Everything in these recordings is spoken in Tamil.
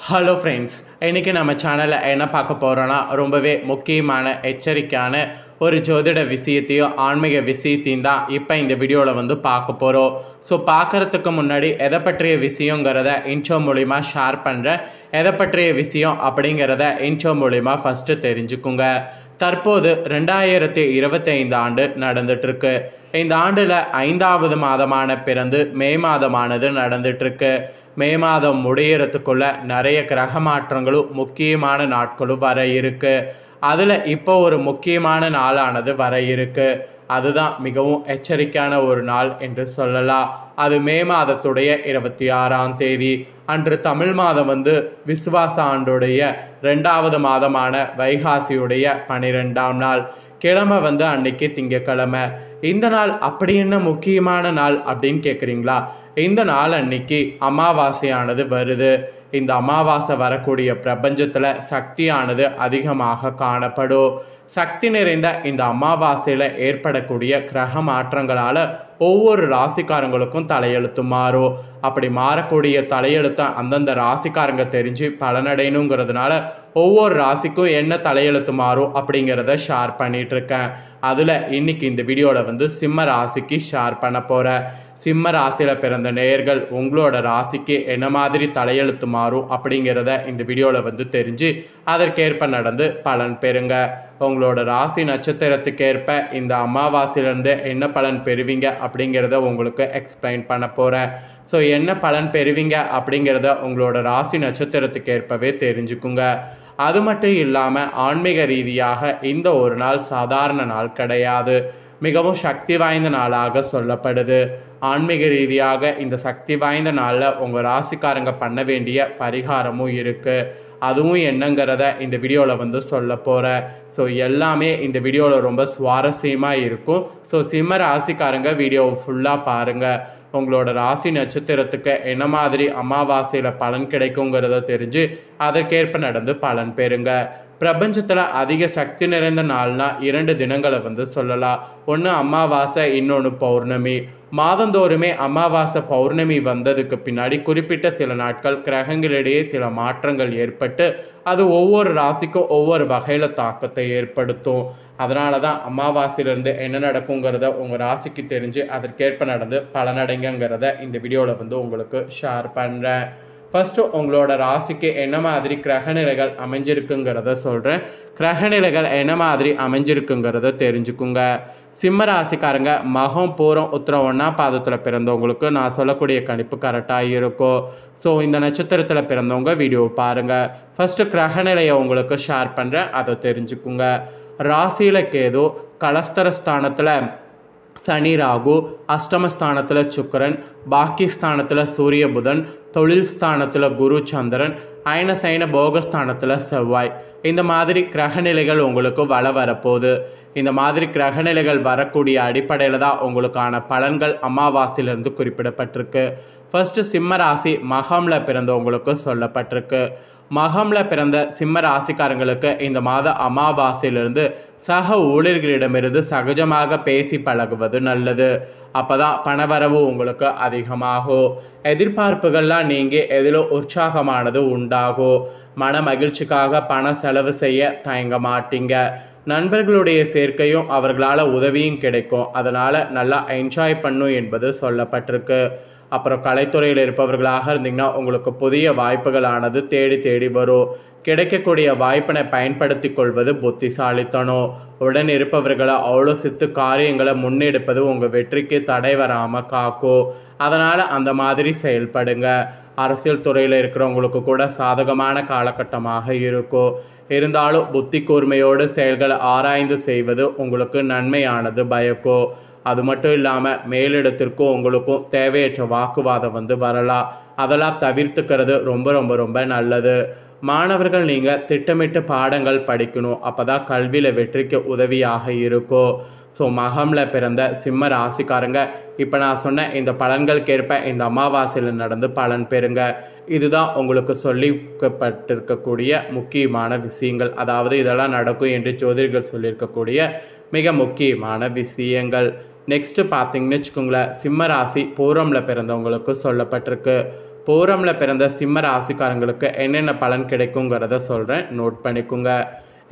ஹலோ ஃப்ரெண்ட்ஸ், இன்றைக்கி நம்ம சேனலில் என்ன பார்க்க போகிறோன்னா ரொம்பவே முக்கியமான எச்சரிக்கையான ஒரு ஜோதிட விஷயத்தையும் ஆன்மீக விஷயத்தையும் தான் இப்போ இந்த வீடியோவில் பார்க்க போகிறோம். ஸோ பார்க்குறதுக்கு முன்னாடி எதை பற்றிய விஷயங்கிறத இன்ட்ரோ மூலிமா ஷேர் பண்ணுறேன். எதை பற்றிய விஷயம் அப்படிங்கிறத இன்ட்ரோ மூலிமா ஃபஸ்ட்டு தெரிஞ்சுக்குங்க. தற்போது 2025 ஆண்டு நடந்துகிட்ருக்கு. இந்த ஆண்டில் 5வது மாதமான பிறந்து மே மாதமானது நடந்துகிட்ருக்கு. மே மாதம் முடியறதுக்குள்ள நிறைய கிரக மாற்றங்களும் முக்கியமான நாட்களும் வர இருக்கு. அதில் இப்போ ஒரு முக்கியமான நாளானது வர இருக்கு. அதுதான் மிகவும் எச்சரிக்கையான ஒரு நாள் என்று சொல்லலாம். அது மே மாதத்துடைய 26ஆம் தேதி அன்று தமிழ் மாதம் விசுவாச ஆண்டுடைய 2வது மாதமான வைகாசியுடைய 12ஆம் நாள். கிழமை அன்னைக்கு திங்கக்கிழமை. இந்த நாள் அப்படி என்ன முக்கியமான நாள் அப்படின்னு கேட்குறீங்களா? இந்த நாள் அன்னைக்கு அமாவாசையானது வருது. இந்த அமாவாசை வரக்கூடிய பிரபஞ்சத்தில் சக்தியானது அதிகமாக காணப்படும். சக்தி நிறைந்த இந்த அமாவாசையில் ஏற்படக்கூடிய கிரக மாற்றங்களால் ஒவ்வொரு ராசிக்காரங்களுக்கும் தலையெழுத்து மாறும். அப்படி மாறக்கூடிய தலையெழுத்தை அந்தந்த ராசிக்காரங்க தெரிஞ்சு பலனடையணுங்கிறதுனால ஒவ்வொரு ராசிக்கும் என்ன தலையெழுத்து மாறும் அப்படிங்கிறத ஷேர் பண்ணிகிட்ருக்கேன். அதில் இன்றைக்கி இந்த வீடியோவில் சிம்ம ராசிக்கு ஷேர் பண்ண போகிறேன். சிம்ம ராசியில் பிறந்த நேயர்கள் உங்களோட ராசிக்கு என்ன மாதிரி தலையெழுத்து மாறும் அப்படிங்கிறத இந்த வீடியோவில் தெரிஞ்சு அதற்கேற்ப நடந்து பலன் பெறுங்க. உங்களோட ராசி நட்சத்திரத்துக்கேற்ப இந்த அமாவாசையிலேருந்து என்ன பலன் பெறுவீங்க அப்படிங்கிறத உங்களுக்கு எக்ஸ்பிளைன் பண்ண போகிறேன். ஸோ என்ன பலன் பெறுவீங்க அப்படிங்கிறத உங்களோட ராசி நட்சத்திரத்துக்கேற்பவே தெரிஞ்சுக்குங்க. அது மட்டும் இல்லாமல் ஆன்மீக ரீதியாக இந்த ஒரு நாள் சாதாரண நாள் கிடையாது. மிகவும் சக்தி வாய்ந்த நாளாக சொல்லப்படுது. ஆன்மீக ரீதியாக இந்த சக்தி வாய்ந்த நாளில் உங்கள் ராசிக்காரங்க பண்ண வேண்டிய பரிகாரமும் இருக்குது. அதுவும் என்னங்கிறத இந்த வீடியோவில் சொல்ல போகிறேன். ஸோ எல்லாமே இந்த வீடியோவில் ரொம்ப சுவாரஸ்யமாக இருக்கும். ஸோ சிம்ம ராசிக்காரங்க வீடியோவை ஃபுல்லாக பாருங்கள். உங்களோட ராசி நட்சத்திரத்துக்கு என்ன மாதிரி அமாவாசையில் பலன் கிடைக்குங்கிறத தெரிஞ்சு அதற்கேற்ப நடந்து பலன் பெறுங்க. பிரபஞ்சத்தில் அதிக சக்தி நிறைந்த நாள்னா 2 தினங்களை சொல்லலாம். ஒன்று அமாவாசை, இன்னொன்று பௌர்ணமி. மாதந்தோறுமே அமாவாசை பௌர்ணமி வந்ததுக்கு பின்னாடி குறிப்பிட்ட சில நாட்கள் கிரகங்களிடையே சில மாற்றங்கள் ஏற்பட்டு அது ஒவ்வொரு ராசிக்கும் ஒவ்வொரு வகையில் தாக்கத்தை ஏற்படுத்தும். அதனால தான் அமாவாசையிலேருந்து என்ன நடக்குங்கிறத உங்கள் ராசிக்கு தெரிஞ்சு அதற்கேற்ப நடந்து பலனடைங்கிறத இந்த வீடியோவில் உங்களுக்கு ஷேர் பண்ணுறேன். ஃபஸ்ட்டு உங்களோட ராசிக்கு என்ன மாதிரி கிரகநிலைகள் அமைஞ்சிருக்குங்கிறத சொல்கிறேன். கிரகநிலைகள் என்ன மாதிரி அமைஞ்சிருக்குங்கிறத தெரிஞ்சுக்குங்க. சிம்ம ராசிக்காரங்க மகம், பூரம், உத்திரம் 1ஆம் பாதத்தில் பிறந்தவங்களுக்கு நான் சொல்லக்கூடிய கணிப்பு கரெக்டாக இருக்கும். ஸோ இந்த நட்சத்திரத்தில் பிறந்தவங்க வீடியோவை பாருங்கள். ஃபஸ்ட்டு கிரகநிலையை உங்களுக்கு ஷேர் பண்ணுறேன், அதை தெரிஞ்சுக்குங்க. ராசியில் கேது, கலஸ்தரஸ்தானத்தில் சனி ராகு, அஷ்டமஸ்தானத்தில் சுக்கிரன், பாக்கியஸ்தானத்தில் சூரிய புதன், தொழில் ஸ்தானத்தில் குரு சந்திரன், அயன சைன போகஸ்தானத்தில் செவ்வாய். இந்த மாதிரி கிரகநிலைகள் உங்களுக்கு வரப்போகுது. இந்த மாதிரி கிரகநிலைகள் வரக்கூடிய அடிப்படையில் தான் உங்களுக்கான பலன்கள் அமாவாசையிலிருந்து குறிப்பிடப்பட்டிருக்கு. ஃபஸ்ட்டு சிம்ம ராசி மகமில் பிறந்தவங்களுக்கு சொல்லப்பட்டிருக்கு. மகமில் பிறந்த சிம்ம ராசிக்காரங்களுக்கு இந்த மாத அமாவாசையிலிருந்து சக ஊழியர்களிடமிருந்து சகஜமாக பேசி பழகுவது நல்லது. அப்போ தான் பணவரவு உங்களுக்கு அதிகமாகும். எதிர்பார்ப்புகள்லாம் நீங்கள் எதிலோ உற்சாகமானது உண்டாகும். மன மகிழ்ச்சிக்காக பண செலவு செய்ய தயங்க மாட்டீங்க. நண்பர்களுடைய சேர்க்கையும் அவர்களால் உதவியும் கிடைக்கும். அதனால் நல்லா என்ஜாய் பண்ணும் என்பது சொல்லப்பட்டிருக்கு. அப்புறம் கலைத்துறையில் இருப்பவர்களாக இருந்தீங்கன்னா உங்களுக்கு புதிய வாய்ப்புகளானது தேடி தேடி வரும். கிடைக்கக்கூடிய வாய்ப்பினை பயன்படுத்தி கொள்வது புத்திசாலித்தனம். உடன் இருப்பவர்களை ஆலோசித்து காரியங்களை முன்னெடுப்பது உங்கள் வெற்றிக்கு தடை வராமல் காக்கும். அதனால் அந்த மாதிரி செயல்படுங்க. அரசியல் துறையில் இருக்கிறவங்களுக்கு கூட சாதகமான காலகட்டமாக இருக்கும். இருந்தாலும் புத்தி கூர்மையோடு செயல்களை ஆராய்ந்து செய்வது உங்களுக்கு நன்மையானது பயக்கும். அது மட்டும் இல்லாமல் மேலிடத்திற்கும் உங்களுக்கும் தேவையற்ற வாக்குவாதம் வரலாம். அதெல்லாம் தவிர்த்துக்கிறது ரொம்ப ரொம்ப ரொம்ப நல்லது. மாணவர்கள் நீங்கள் திட்டமிட்டு பாடங்கள் படிக்கணும். அப்போ தான் கல்வியில் வெற்றிக்கு உதவியாக இருக்கும். ஸோ மகமில் பிறந்த சிம்ம ராசிக்காரங்க இப்போ நான் சொன்ன இந்த பலன்களுக்கேற்ப இந்த அமாவாசையில் நடந்து பலன் பெறுங்க. இதுதான் உங்களுக்கு சொல்லிக்கப்பட்டிருக்கக்கூடிய முக்கியமான விஷயங்கள். அதாவது இதெல்லாம் நடக்கும் என்று ஜோதிடர்கள் சொல்லியிருக்கக்கூடிய மிக முக்கியமான விஷயங்கள். நெக்ஸ்ட்டு பார்த்தீங்கன்னு வச்சுக்கோங்களேன், சிம்ம ராசி பூரமில் பிறந்தவங்களுக்கு சொல்லப்பட்டிருக்கு. பூரமில் பிறந்த சிம்ம ராசிக்காரங்களுக்கு என்னென்ன பலன் கிடைக்குங்கிறத சொல்கிறேன், நோட் பண்ணிக்கோங்க.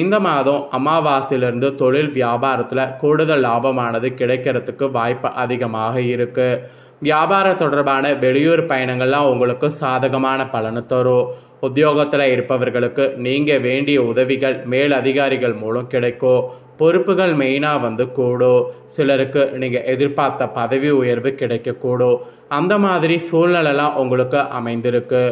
இந்த மாதம் அமாவாசையிலிருந்து தொழில் வியாபாரத்தில் கூடுதல் லாபமானது கிடைக்கிறதுக்கு வாய்ப்பு அதிகமாக இருக்குது. வியாபாரம் தொடர்பான வெளியூர் பயணங்கள்லாம் உங்களுக்கு சாதகமான பலனை தரும். உத்தியோகத்தில் இருப்பவர்களுக்கு நீங்கள் வேண்டிய உதவிகள் மேல் அதிகாரிகள் மூலம் கிடைக்கும். பொறுப்புகள் மெயினாக கூடும். சிலருக்கு நீங்கள் எதிர்பார்த்த பதவி உயர்வு கிடைக்கக்கூடும். அந்த மாதிரி சூழ்நிலைலாம் உங்களுக்கு அமைந்திருக்கு.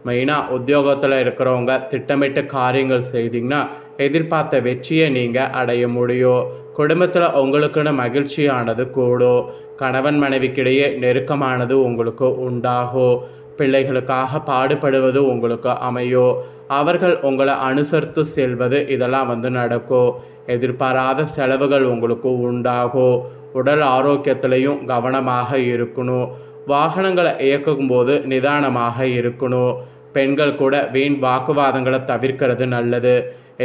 மெயினாக உத்தியோகத்தில் இருக்கிறவங்க திட்டமிட்டு காரியங்கள் செய்தீங்கன்னா எதிர்பார்த்த வெற்றியை நீங்கள் அடைய முடியும். குடும்பத்தில் உங்களுக்குன்னு மகிழ்ச்சியானது கூடும். கணவன் மனைவிக்கிடையே நெருக்கமானது உங்களுக்கு உண்டாகும். பிள்ளைகளுக்காக பாடுபடுவது உங்களுக்கு அமையும். அவர்கள் உங்களை அனுசரித்து செல்வது இதெல்லாம் நடக்கும். எதிர்பாராத செலவுகள் உங்களுக்கு உண்டாகும். உடல் ஆரோக்கியத்திலையும் கவனமாக இருக்கணும். வாகனங்களை இயக்கும்போது நிதானமாக இருக்கணும். பெண்கள் கூட வீண் வாக்குவாதங்களை தவிர்க்கிறது நல்லது.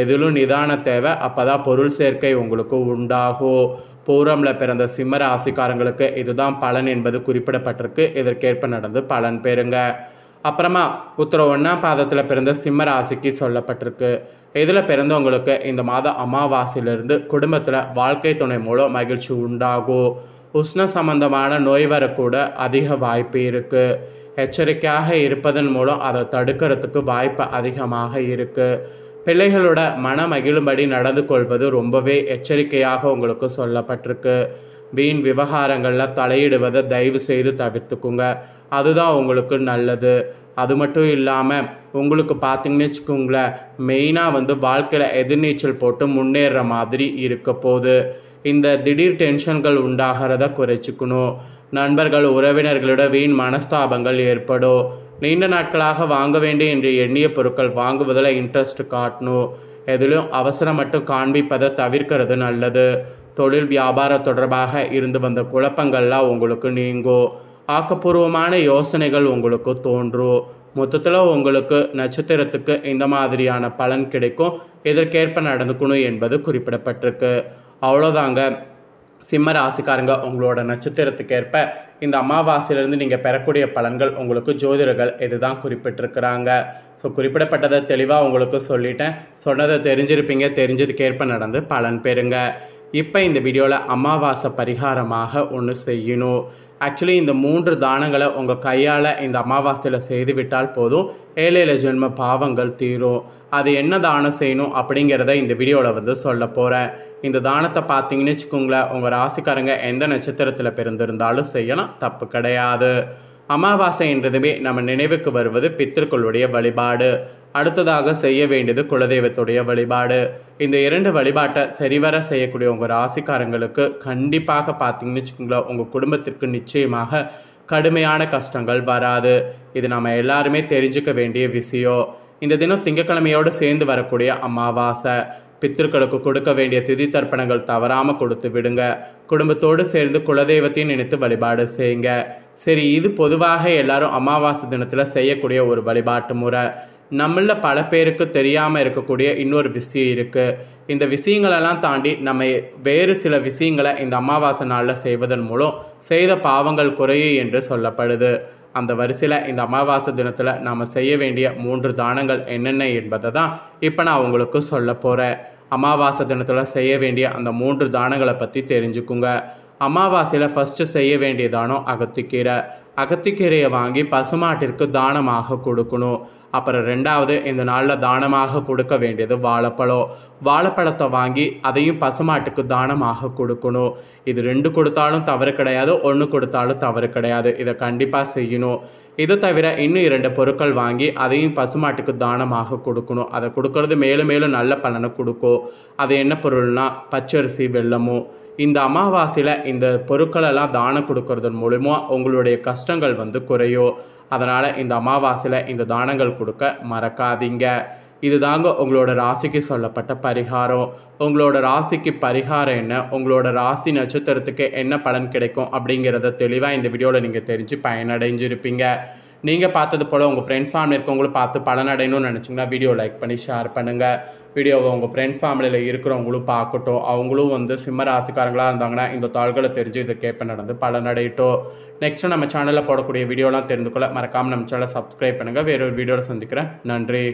எதிலும் நிதான தேவை. அப்போ தான் பொருள் சேர்க்கை உங்களுக்கு உண்டாகும். பூரமில் பிறந்த சிம்ம ராசிக்காரங்களுக்கு இதுதான் பலன் என்பது குறிப்பிடப்பட்டிருக்கு. இதற்கேற்ப நடந்து பலன் பெறுங்க. அப்புறமா உத்திர 1ஆம் பாதத்தில் பிறந்த சிம்ம ராசிக்கு சொல்லப்பட்டிருக்கு. இதில் பிறந்தவங்களுக்கு இந்த மாத அமாவாசையிலிருந்து குடும்பத்தில் வாழ்க்கை துணை மூலம் மகிழ்ச்சி உண்டாகும். உஷ்ண சம்பந்தமான நோய் வரக்கூட அதிக வாய்ப்பு இருக்குது. எச்சரிக்கையாக இருப்பதன் மூலம் அதை தடுக்கிறதுக்கு வாய்ப்பு அதிகமாக இருக்குது. பிள்ளைகளோட மன மகிழும்படி நடந்து கொள்வது ரொம்பவே எச்சரிக்கையாக உங்களுக்கு சொல்லப்பட்டிருக்கு. வீண் விவகாரங்களில் தலையிடுவதை தயவு செய்து தவிர்த்துக்குங்க. அதுதான் உங்களுக்கு நல்லது. அது மட்டும் இல்லாமல் உங்களுக்கு பார்த்தீங்கன்னு வச்சுக்கோங்களேன், மெயினாக வாழ்க்கையில் எதிர்நீச்சல் போட்டு முன்னேற மாதிரி இருக்க போகுது. இந்த திடீர் டென்ஷன்கள் உண்டாகிறத குறைச்சிக்கணும். நண்பர்கள் உறவினர்களோட வீண் மனஸ்தாபங்கள் ஏற்படும். நீண்ட நாட்களாக வாங்க வேண்டிய என்று எண்ணிய பொருட்கள் வாங்குவதில் இன்ட்ரெஸ்ட் காட்டணும். எதிலும் அவசரம் மட்டும் காண்பிப்பதை தவிர்க்கிறது நல்லது. தொழில் வியாபாரம் தொடர்பாக இருந்து வந்த குழப்பங்கள்லாம் உங்களுக்கு நீங்கும். ஆக்கப்பூர்வமான யோசனைகள் உங்களுக்கு தோன்றும். மொத்தத்தில் உங்களுக்கு நட்சத்திரத்துக்கு இந்த மாதிரியான பலன் கிடைக்கும். இதற்கேற்ப நடந்துக்கணும் என்பது குறிப்பிடப்பட்டிருக்கு. அவ்வளோதாங்க. சிம்ம ராசிக்காரங்க, உங்களோட நட்சத்திரத்துக்கு ஏற்ப இந்த அமாவாசையிலிருந்து நீங்கள் பெறக்கூடிய பலன்கள் உங்களுக்கு ஜோதிடர்கள் இதுதான் குறிப்பிட்டிருக்கிறாங்க. ஸோ குறிப்பிடப்பட்டதை தெளிவாக உங்களுக்கு சொல்லிட்டேன். சொன்னதை தெரிஞ்சிருப்பீங்க. தெரிஞ்சதுக்கேற்ப நடந்து பலன் பெறுங்க. இப்போ இந்த வீடியோவில் அமாவாசை பரிகாரமாக ஒன்று செய்யணும். ஆக்சுவலி இந்த 3 தானங்களை உங்கள் கையால் இந்த அமாவாசையில் செய்துவிட்டால் போதும். 7 ஜென்ம பாவங்கள் தீரும். அது என்ன தானம் செய்யணும் அப்படிங்கிறத இந்த வீடியோவில் சொல்ல போகிறேன். இந்த தானத்தை பார்த்தீங்கன்னு வச்சுக்கோங்களேன், உங்கள் ராசிக்காரங்க எந்த நட்சத்திரத்தில் பிறந்திருந்தாலும் செய்யலாம், தப்பு கிடையாது. அமாவாசை என்றதுமே நம்ம நினைவுக்கு வருவது பித்திருக்களுடைய வழிபாடு. அடுத்ததாக செய்ய வேண்டியது குலதெய்வத்துடைய வழிபாடு. இந்த 2 வழிபாட்டை சரிவர செய்யக்கூடிய உங்கள் ராசிக்காரங்களுக்கு கண்டிப்பாக பார்த்தீங்கன்னு வச்சுக்கோங்களேன், உங்கள் குடும்பத்திற்கு நிச்சயமாக கடுமையான கஷ்டங்கள் வராது. இது நம்ம எல்லாருமே தெரிஞ்சுக்க வேண்டிய விஷயம். இந்த தினம் திங்கட்கிழமையோடு சேர்ந்து வரக்கூடிய அமாவாசை. பித்திருக்களுக்கு கொடுக்க வேண்டிய திதி தர்ப்பணங்கள் தவறாமல் கொடுத்து விடுங்க. குடும்பத்தோடு சேர்ந்து குலதெய்வத்தையும் நினைத்து வழிபாடு செய்யுங்க. சரி, இது பொதுவாக எல்லாரும் அமாவாசை தினத்தில் செய்யக்கூடிய ஒரு வழிபாட்டு முறை. நம்மள பல பேருக்கு தெரியாமல் இருக்கக்கூடிய இன்னொரு விஷயம் இருக்குது. இந்த விஷயங்களெல்லாம் தாண்டி நம்ம வேறு சில விஷயங்களை இந்த அமாவாசை நாளில் செய்வதன் மூலம் செய்த பாவங்கள் குறையும் என்று சொல்லப்படுது. அந்த வரிசையில் இந்த அமாவாசை தினத்தில் நாம் செய்ய வேண்டிய 3 தானங்கள் என்னென்ன என்பதை தான் இப்போ நான் உங்களுக்கு சொல்ல போகிறேன். அமாவாசை தினத்தில் செய்ய வேண்டிய அந்த 3 தானங்களை பற்றி தெரிஞ்சுக்குங்க. அமாவாசையில் ஃபஸ்ட்டு செய்ய வேண்டிய தானம் அகத்திக்கீரை. அகத்திக்கீரையை வாங்கி பசுமாட்டிற்கு தானமாக கொடுக்கணும். அப்புறம் 2வது இந்த நாளில் தானமாக கொடுக்க வேண்டியது வாழைப்பழம். வாழைப்பழத்தை வாங்கி அதையும் பசுமாட்டுக்கு தானமாக கொடுக்கணும். இது 2 கொடுத்தாலும் தவறு கிடையாது, 1 கொடுத்தாலும் தவறு கிடையாது. இதை கண்டிப்பாக செய்யணும். இது தவிர இன்னும் 2 பொருட்கள் வாங்கி அதையும் பசுமாட்டுக்கு தானமாக கொடுக்கணும். அதை கொடுக்கறது மேலும் மேலும் நல்ல பலனை கொடுக்கும். அது என்ன பொருள்னா பச்சரிசி, வெல்லமும். இந்த அமாவாசையில் இந்த பொருட்களெல்லாம் தானம் கொடுக்கறதன் மூலமா உங்களுடைய கஷ்டங்கள் குறையும். அதனால் இந்த அமாவாசையில் இந்த தானங்கள் கொடுக்க மறக்காதீங்க. இது தாங்க உங்களோட ராசிக்கு சொல்லப்பட்ட பரிகாரம். உங்களோட ராசிக்கு பரிகாரம் என்ன, உங்களோட ராசி நட்சத்திரத்துக்கு என்ன பலன் கிடைக்கும் அப்படிங்கிறத தெளிவாக இந்த வீடியோவில் நீங்கள் தெரிஞ்சு பயனடைஞ்சிருப்பீங்க. நீங்கள் பார்த்தது போல் உங்கள் ஃப்ரெண்ட்ஸ் ஃபேமிலி இருக்கவங்களும் பார்த்து பலனடையணும்னு நினச்சிங்கன்னா வீடியோ லைக் பண்ணி ஷேர் பண்ணுங்கள். வீடியோவை உங்கள் ஃப்ரெண்ட்ஸ் ஃபேமிலியில் இருக்கிறவங்களும் பார்க்கட்டும். அவங்களும் வந்து சிம்ம ராசிக்காரங்களாக இருந்தாங்கன்னா இந்த தாள்களை தெரிஞ்சு இதை கேட்ப நடந்து பலனடையட்டும். நெக்ஸ்ட்டு நம்ம சேனலில் போடக்கூடிய வீடியோலாம் தெரிந்து கொள்ள மறக்காமல் நம்ம சேனலை சப்ஸ்கிரைப் பண்ணுங்கள். வேறொரு வீடியோவில் சந்திக்கிறேன். நன்றி.